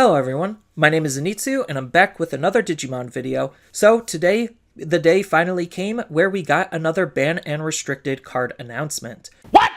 Hello everyone, my name is Zenitsu and I'm back with another Digimon video. So today, the day finally came where we got another ban and restricted card announcement. What?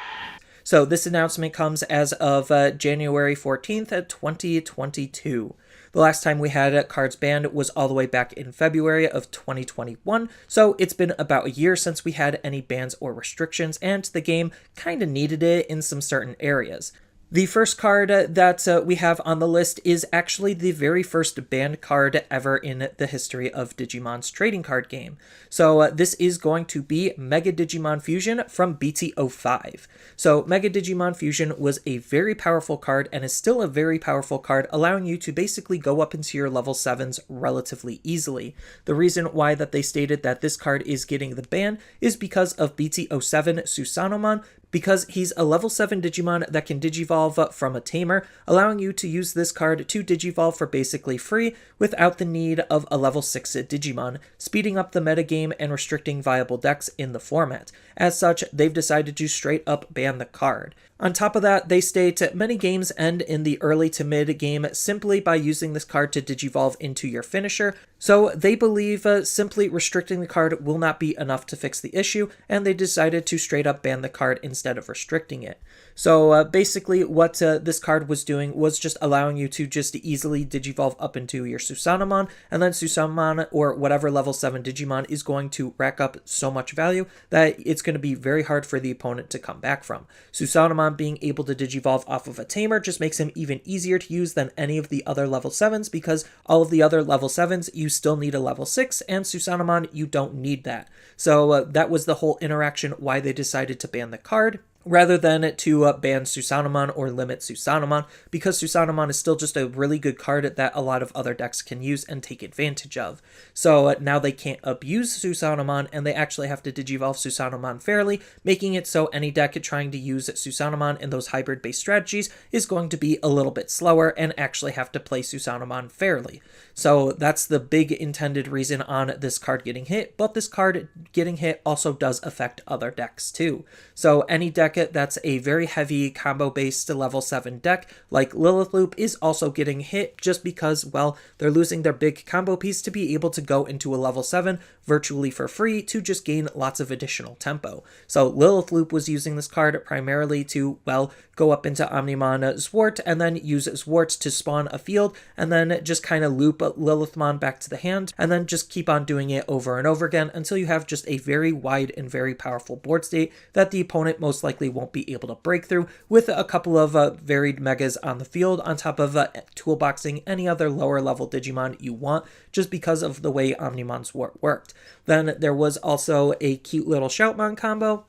So this announcement comes as of January 14th, 2022. The last time we had cards banned was all the way back in February of 2021, so it's been about a year since we had any bans or restrictions, and the game kinda needed it in some certain areas. The first card that we have on the list is actually the very first banned card ever in the history of Digimon's trading card game. So this is going to be Mega Digimon Fusion from BT05. So Mega Digimon Fusion was a very powerful card and is still a very powerful card, allowing you to basically go up into your level 7s relatively easily. The reason why that they stated that this card is getting the ban is because of BT07 Susanomon, because he's a level 7 Digimon that can Digivolve from a Tamer, allowing you to use this card to Digivolve for basically free without the need of a level 6 Digimon, speeding up the metagame and restricting viable decks in the format. As such, they've decided to straight up ban the card. On top of that, they state many games end in the early to mid game simply by using this card to Digivolve into your finisher, so they believe simply restricting the card will not be enough to fix the issue, and they decided to straight up ban the card instead of restricting it. So basically what this card was doing was just allowing you to just easily Digivolve up into your Susanomon, and then Susanomon or whatever level 7 Digimon is going to rack up so much value that it's going to be very hard for the opponent to come back from. Susanomon being able to Digivolve off of a Tamer just makes him even easier to use than any of the other level 7s, because all of the other level 7s you still need a level 6, and Susanomon you don't need that. So that was the whole interaction why they decided to ban the card, rather than to ban Susanomon or limit Susanomon, because Susanomon is still just a really good card that a lot of other decks can use and take advantage of. So now they can't abuse Susanomon, and they actually have to Digivolve Susanomon fairly, making it so any deck trying to use Susanomon in those hybrid-based strategies is going to be a little bit slower and actually have to play Susanomon fairly. So that's the big intended reason on this card getting hit, but this card getting hit also does affect other decks too. So any deck that's a very heavy combo-based level 7 deck, like Lilith Loop, is also getting hit just because, well, they're losing their big combo piece to be able to go into a level 7 virtually for free to just gain lots of additional tempo. So Lilith Loop was using this card primarily to, well, go up into Omnimon Zwart and then use Zwart to spawn a field and then just kind of loop Lilithmon back to the hand and then just keep on doing it over and over again until you have just a very wide and very powerful board state that the opponent most likely won't be able to break through, with a couple of varied megas on the field on top of toolboxing any other lower level Digimon you want, just because of the way Omnimon Zwart worked. Then there was also a cute little Shoutmon combo,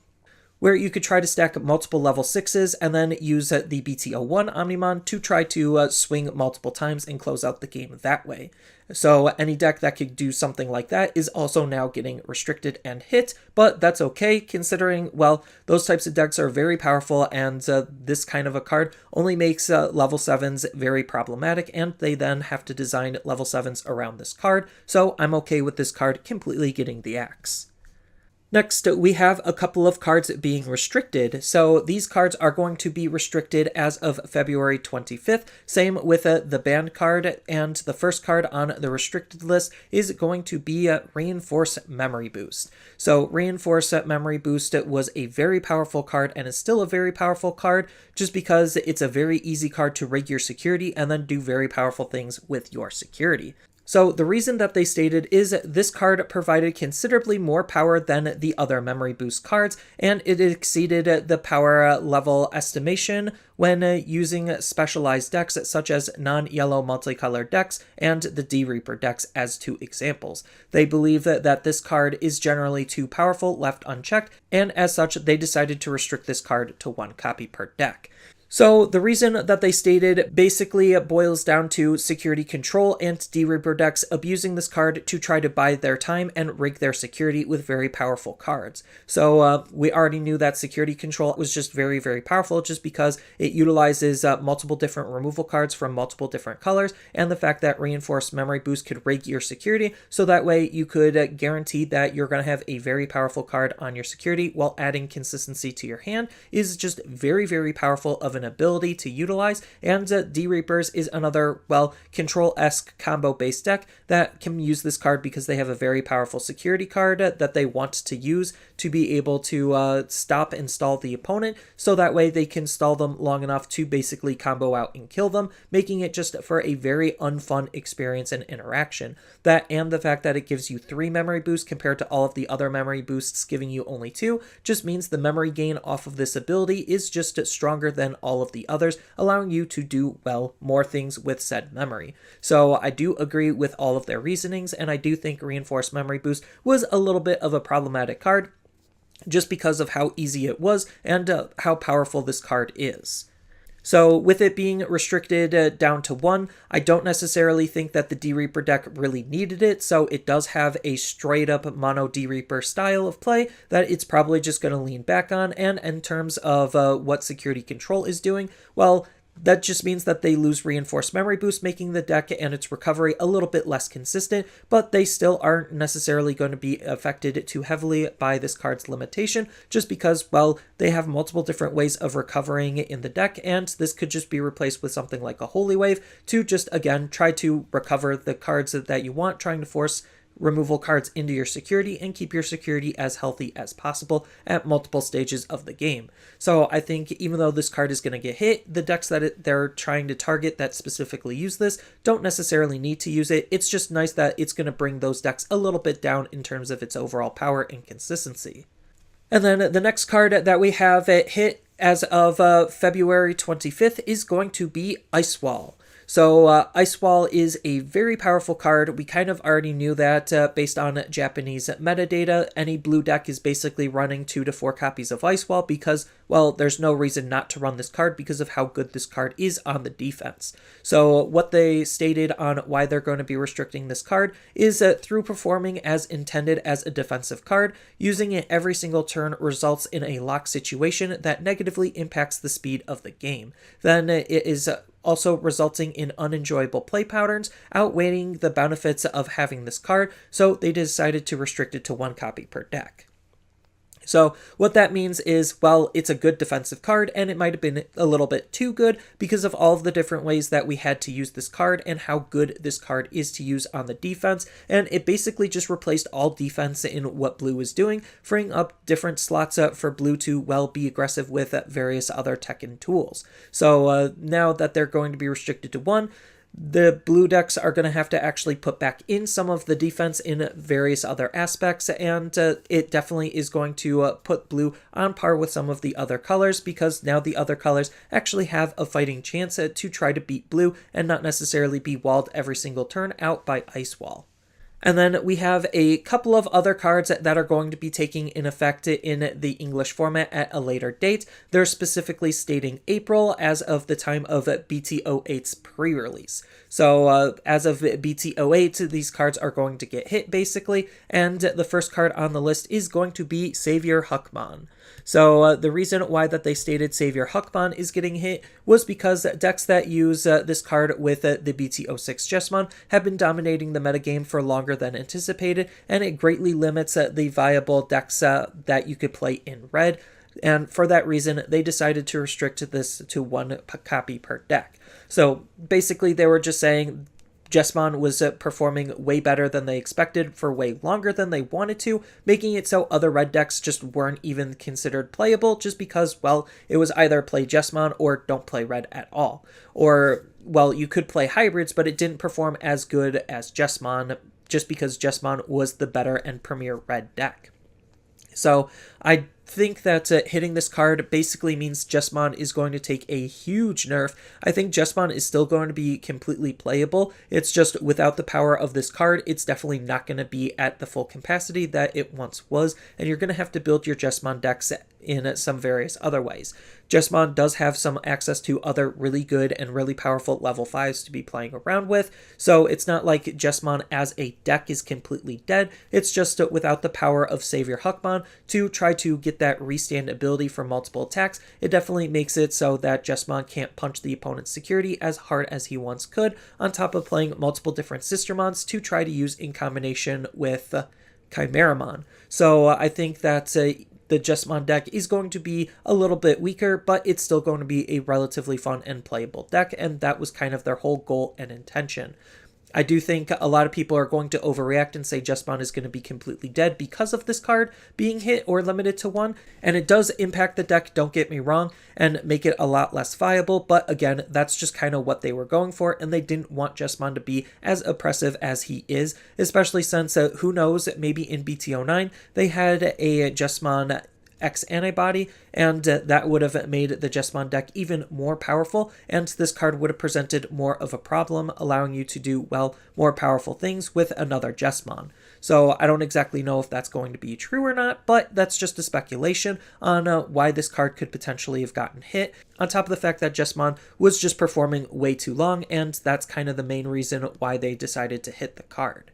where you could try to stack multiple level 6s and then use the BT01 Omnimon to try to swing multiple times and close out the game that way. So any deck that could do something like that is also now getting restricted and hit, but that's okay considering, well, those types of decks are very powerful, and this kind of a card only makes level 7s very problematic, and they then have to design level 7s around this card, so I'm okay with this card completely getting the axe. Next, we have a couple of cards being restricted. So these cards are going to be restricted as of February 25th. Same with the banned card, and the first card on the restricted list is going to be Reinforce Memory Boost. So Reinforce Memory Boost was a very powerful card and is still a very powerful card just because it's a very easy card to rig your security and then do very powerful things with your security. So the reason that they stated is this card provided considerably more power than the other memory boost cards, and it exceeded the power level estimation when using specialized decks such as non-yellow multicolored decks and the D-Reaper decks as two examples. They believe that this card is generally too powerful left unchecked, and as such they decided to restrict this card to 1 copy per deck. So the reason that they stated basically boils down to security control and D-Reaper decks abusing this card to try to buy their time and rig their security with very powerful cards. So we already knew that security control was just very, very powerful just because it utilizes multiple different removal cards from multiple different colors, and the fact that Reinforced Memory Boost could rig your security, so that way you could guarantee that you're going to have a very powerful card on your security while adding consistency to your hand is just very, very powerful of an ability to utilize, and D-Reapers is another, well, Control-esque combo-based deck that can use this card because they have a very powerful security card that they want to use to be able to stop and stall the opponent, so that way they can stall them long enough to basically combo out and kill them, making it just for a very unfun experience and interaction. That and the fact that it gives you 3 memory boosts compared to all of the other memory boosts giving you only 2 just means the memory gain off of this ability is just stronger than all of the others, allowing you to do, well, more things with said memory. So I do agree with all of their reasonings, and I do think Reinforced Memory Boost was a little bit of a problematic card just because of how easy it was and how powerful this card is. So with it being restricted down to 1, I don't necessarily think that the D-Reaper deck really needed it, so it does have a straight up mono D-Reaper style of play that it's probably just going to lean back on, and in terms of what security control is doing, well, that just means that they lose Reinforced Memory Boost, making the deck and its recovery a little bit less consistent, but they still aren't necessarily going to be affected too heavily by this card's limitation, just because, well, they have multiple different ways of recovering in the deck, and this could just be replaced with something like a Holy Wave to just, again, try to recover the cards that you want, trying to force removal cards into your security and keep your security as healthy as possible at multiple stages of the game. So I think even though this card is going to get hit, the decks that they're trying to target that specifically use this don't necessarily need to use it. It's just nice that it's going to bring those decks a little bit down in terms of its overall power and consistency. And then the next card that we have hit as of February 25th is going to be Ice Wall. So Ice Wall is a very powerful card. We kind of already knew that based on Japanese metadata. Any blue deck is basically running 2 to 4 copies of Ice Wall because, well, there's no reason not to run this card because of how good this card is on the defense. So what they stated on why they're going to be restricting this card is through performing as intended as a defensive card, using it every single turn results in a lock situation that negatively impacts the speed of the game. Then it is also resulting in unenjoyable play patterns, outweighing the benefits of having this card, so they decided to restrict it to 1 copy per deck. So what that means is, well, it's a good defensive card, and it might have been a little bit too good because of all of the different ways that we had to use this card and how good this card is to use on the defense, and it basically just replaced all defense in what blue was doing, freeing up different slots for blue to, well, be aggressive with various other tech and tools. So now that they're going to be restricted to 1, the blue decks are going to have to actually put back in some of the defense in various other aspects, and it definitely is going to put blue on par with some of the other colors because now the other colors actually have a fighting chance to try to beat blue and not necessarily be walled every single turn out by Ice Wall. And then we have a couple of other cards that are going to be taking in effect in the English format at a later date. They're specifically stating April as of the time of BT08's pre-release. So as of BT08, these cards are going to get hit basically, and the first card on the list is going to be SaviorHuckmon. So the reason why that they stated SaviorHuckmon is getting hit was because decks that use this card with the BT06 Justmon have been dominating the metagame for longer than anticipated, and it greatly limits the viable decks that you could play in red. And for that reason, they decided to restrict this to 1 copy per deck. So basically, they were just saying Justmon was performing way better than they expected for way longer than they wanted to, making it so other red decks just weren't even considered playable just because, well, it was either play Justmon or don't play red at all. Or, well, you could play hybrids, but it didn't perform as good as Justmon just because Justmon was the better and premier red deck. So I think that hitting this card basically means Justmon is going to take a huge nerf. I think Justmon is still going to be completely playable. It's just without the power of this card, it's definitely not going to be at the full capacity that it once was, and you're going to have to build your Justmon decks in some various other ways. Justmon does have some access to other really good and really powerful level 5s to be playing around with, so it's not like Justmon as a deck is completely dead. It's just without the power of SaviorHuckmon to try to get that restand ability for multiple attacks, it definitely makes it so that Justmon can't punch the opponent's security as hard as he once could, on top of playing multiple different Sistermons to try to use in combination with Chimeramon. So I think that the Justmon deck is going to be a little bit weaker, but it's still going to be a relatively fun and playable deck, and that was kind of their whole goal and intention. I do think a lot of people are going to overreact and say Justmon is going to be completely dead because of this card being hit or limited to 1, and it does impact the deck, don't get me wrong, and make it a lot less viable, but again, that's just kind of what they were going for, and they didn't want Justmon to be as oppressive as he is, especially since, who knows, maybe in BT09 they had a Justmon X antibody, and that would have made the Justmon deck even more powerful, and this card would have presented more of a problem, allowing you to do, well, more powerful things with another Justmon. So I don't exactly know if that's going to be true or not, but that's just a speculation on why this card could potentially have gotten hit, on top of the fact that Justmon was just performing way too long, and that's kind of the main reason why they decided to hit the card.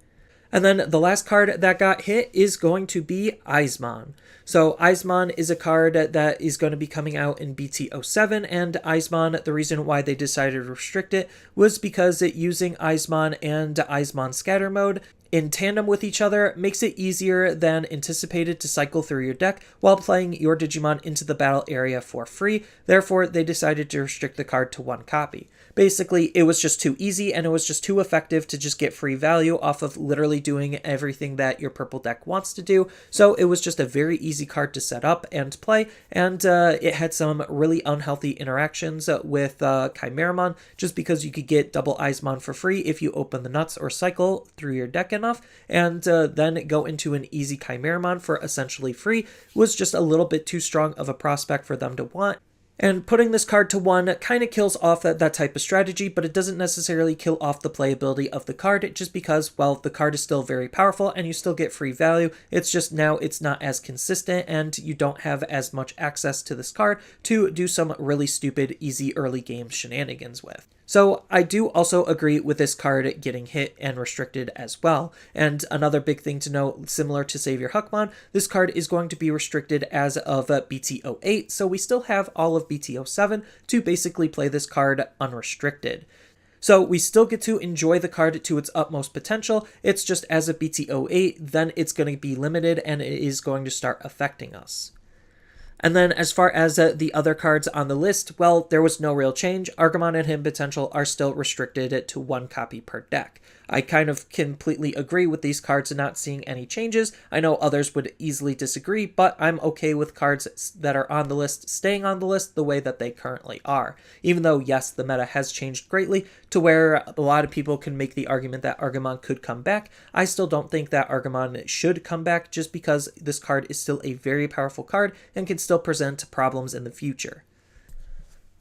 And then the last card that got hit is going to be Eismann. So Eismann is a card that is going to be coming out in BT07, and Eismann, the reason why they decided to restrict it was because using Eismann and Eismann Scatter Mode in tandem with each other makes it easier than anticipated to cycle through your deck while playing your Digimon into the battle area for free. Therefore, they decided to restrict the card to 1 copy. Basically, it was just too easy and it was just too effective to just get free value off of literally doing everything that your purple deck wants to do. So it was just a very easy card to set up and play, and it had some really unhealthy interactions with Chimeramon, just because you could get double Eismon for free if you open the nuts or cycle through your deck enough, and then go into an easy Chimeramon for essentially free was just a little bit too strong of a prospect for them to want. And putting this card to 1 kind of kills off that type of strategy, but it doesn't necessarily kill off the playability of the card, just because, well, the card is still very powerful and you still get free value. It's just now it's not as consistent and you don't have as much access to this card to do some really stupid, easy early game shenanigans with. So I do also agree with this card getting hit and restricted as well. And another big thing to note, similar to SaviorHuckmon, this card is going to be restricted as of BT08, so we still have all of BT07 to basically play this card unrestricted. So we still get to enjoy the card to its utmost potential, it's just as of BT08, then it's going to be limited and it is going to start affecting us. And then as far as the other cards on the list, well, there was no real change. Argomon and Hidden Potential are still restricted to 1 copy per deck. I kind of completely agree with these cards and not seeing any changes. I know others would easily disagree, but I'm okay with cards that are on the list staying on the list the way that they currently are. Even though, yes, the meta has changed greatly to where a lot of people can make the argument that Argomon could come back, I still don't think that Argomon should come back just because this card is still a very powerful card and can still present problems in the future.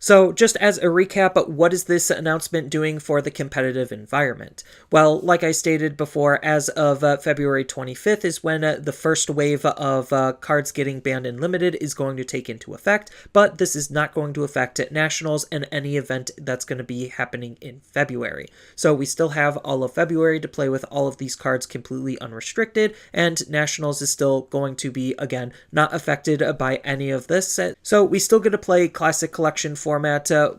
So just as a recap, what is this announcement doing for the competitive environment? Well, like I stated before, as of February 25th is when the first wave of cards getting banned and limited is going to take into effect, but this is not going to affect Nationals and any event that's going to be happening in February. So we still have all of February to play with all of these cards completely unrestricted, and Nationals is still going to be, again, not affected by any of this. So we still get to play Classic Collection format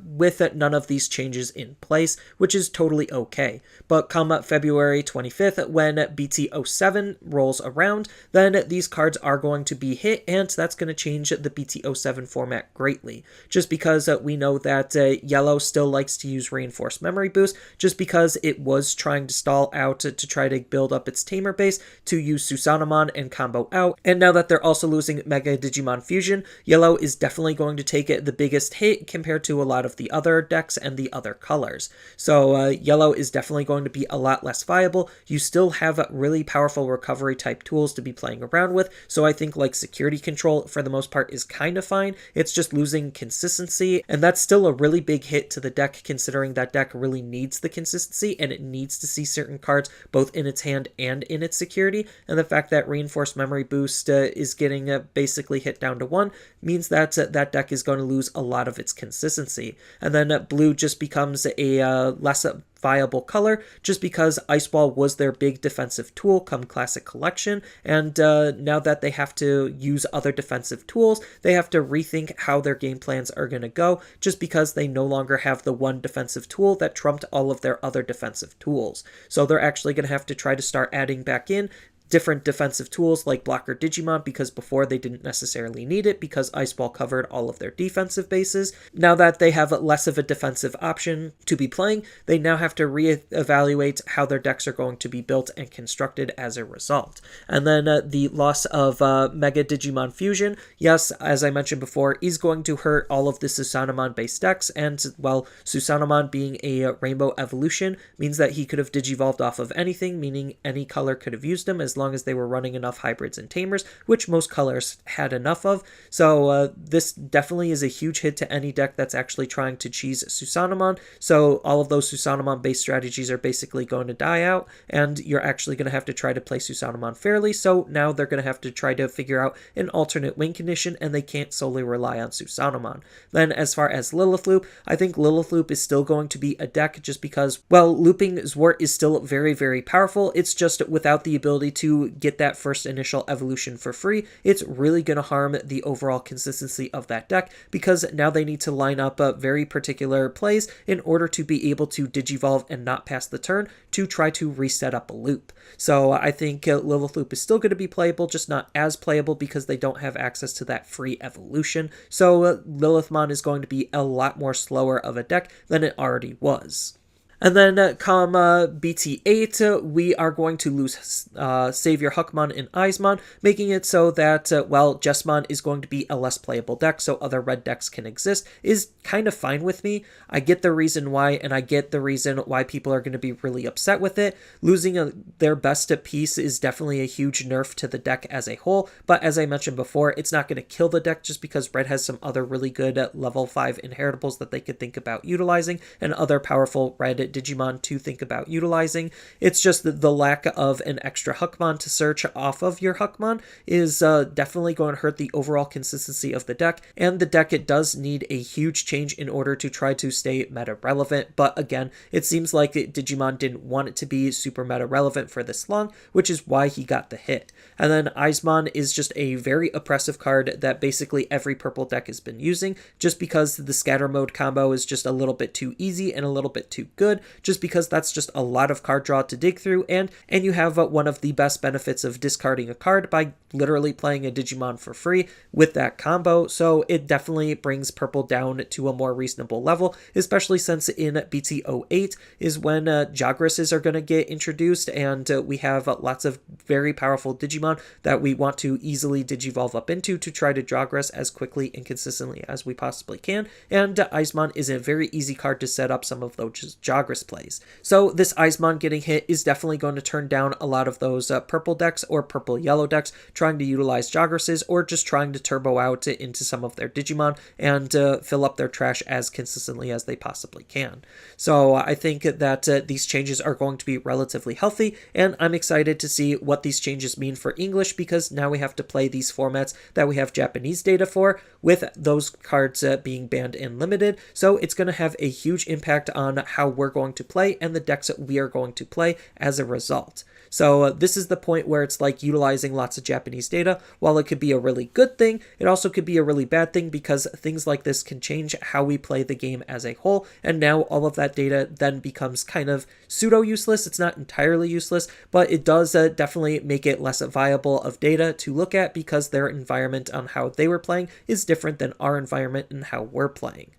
with none of these changes in place, which is totally okay. But come February 25th, when BT07 rolls around, then these cards are going to be hit, and that's going to change the BT07 format greatly. Just because we know that Yellow still likes to use Reinforced Memory Boost, just because it was trying to stall out to try to build up its Tamer base to use Susanamon and combo out, and now that they're also losing Mega Digimon Fusion, Yellow is definitely going to take the biggest hit compared to a lot of the other decks and the other colors. So Yellow is definitely going to be a lot less viable. You still have really powerful recovery type tools to be playing around with, so I think like Security Control for the most part is kind of fine. It's just losing consistency, and that's still a really big hit to the deck considering that deck really needs the consistency and it needs to see certain cards both in its hand and in its security, and the fact that Reinforced Memory Boost is getting basically hit down to 1 means that that deck is going to lose a lot of its consistency. And then Blue just becomes a less viable color just because Ice Wall was their big defensive tool come Classic Collection, and now that they have to use other defensive tools, they have to rethink how their game plans are going to go just because they no longer have the one defensive tool that trumped all of their other defensive tools. So they're actually going to have to try to start adding back in different defensive tools like Blocker Digimon, because before they didn't necessarily need it because Ice Ball covered all of their defensive bases. Now that they have less of a defensive option to be playing, they now have to reevaluate how their decks are going to be built and constructed as a result. And then the loss of Mega Digimon Fusion, yes, as I mentioned before, is going to hurt all of the Susanamon based decks, and well, Susanamon being a rainbow evolution means that he could have digivolved off of anything, meaning any color could have used him as long as they were running enough hybrids and tamers, which most colors had enough of. So this definitely is a huge hit to any deck that's actually trying to cheese Susanamon. So all of those Susanamon based strategies are basically going to die out, and you're actually going to have to try to play Susanamon fairly. So now they're going to have to try to figure out an alternate win condition, and they can't solely rely on Susanamon. Then as far as Lilith Loop, I think Lilith Loop is still going to be a deck just because, well, looping Zwart is still very, very powerful. It's just without the ability to get that first initial evolution for free, it's really going to harm the overall consistency of that deck, because now they need to line up very particular plays in order to be able to digivolve and not pass the turn to try to reset up a loop. So I think Lilith Loop is still going to be playable, just not as playable because they don't have access to that free evolution. So Lilithmon is going to be a lot more slower of a deck than it already was. And then come BT8, we are going to lose SaviorHuckmon and Eismann, making it so that, well, Justmon is going to be a less playable deck, so other red decks can exist, is kind of fine with me. I get the reason why, and I get the reason why people are going to be really upset with it. Losing their best piece is definitely a huge nerf to the deck as a whole, but as I mentioned before, it's not going to kill the deck just because red has some other really good level 5 inheritables that they could think about utilizing, and other powerful red Digimon to think about utilizing. It's just that the lack of an extra Huckmon to search off of your Huckmon is definitely going to hurt the overall consistency of the deck, and the deck, it does need a huge change in order to try to stay meta relevant, but again, it seems like Digimon didn't want it to be super meta relevant for this long, which is why he got the hit. And then Eismann is just a very oppressive card that basically every purple deck has been using, just because the scatter mode combo is just a little bit too easy and a little bit too good, just because that's just a lot of card draw to dig through, and you have one of the best benefits of discarding a card by literally playing a Digimon for free with that combo. So it definitely brings purple down to a more reasonable level, especially since in BT08 is when Jagresses are going to get introduced, and we have lots of very powerful Digimon that we want to easily digivolve up into to try to Jagres as quickly and consistently as we possibly can, and Eismann is a very easy card to set up some of those Jagres plays. So this Eismann getting hit is definitely going to turn down a lot of those purple decks or purple-yellow decks trying to utilize Jagresses, or just trying to turbo out into some of their Digimon and fill up their trash as consistently as they possibly can. So I think that these changes are going to be relatively healthy, and I'm excited to see what these changes mean for English, because now we have to play these formats that we have Japanese data for, with those cards being banned and limited. So it's going to have a huge impact on how we're going to play and the decks that we are going to play as a result. So this is the point where it's like utilizing lots of Japanese data. While it could be a really good thing, it also could be a really bad thing, because things like this can change how we play the game as a whole, and now all of that data then becomes kind of pseudo-useless. It's not entirely useless, but it does definitely make it less viable of data to look at, because their environment on how they were playing is different than our environment and how we're playing.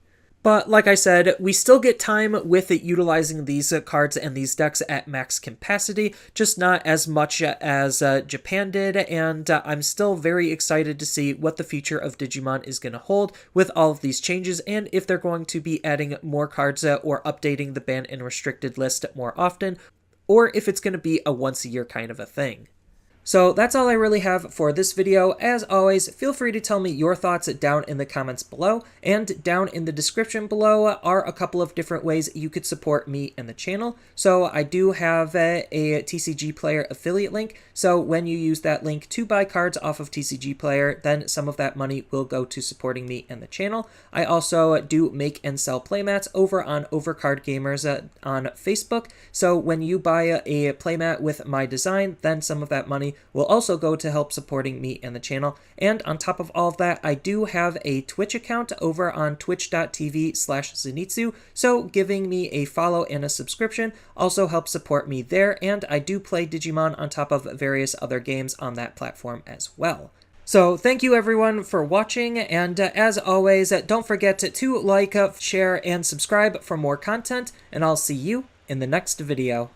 But like I said, we still get time with it utilizing these cards and these decks at max capacity, just not as much as Japan did, and I'm still very excited to see what the future of Digimon is going to hold with all of these changes, and if they're going to be adding more cards or updating the banned and restricted list more often, or if it's going to be a once-a-year kind of a thing. So that's all I really have for this video. As always, feel free to tell me your thoughts down in the comments below, and down in the description below are a couple of different ways you could support me and the channel. So I do have a TCG Player affiliate link, so when you use that link to buy cards off of TCG Player, then some of that money will go to supporting me and the channel. I also do make and sell playmats over on Overcard Gamers on Facebook, so when you buy a playmat with my design, then some of that money money will also go to help supporting me and the channel. And on top of all of that, I do have a Twitch account over on twitch.tv/Zenitsu, so giving me a follow and a subscription also helps support me there, and I do play Digimon on top of various other games on that platform as well. So thank you everyone for watching, and as always, don't forget to like, share, and subscribe for more content, and I'll see you in the next video.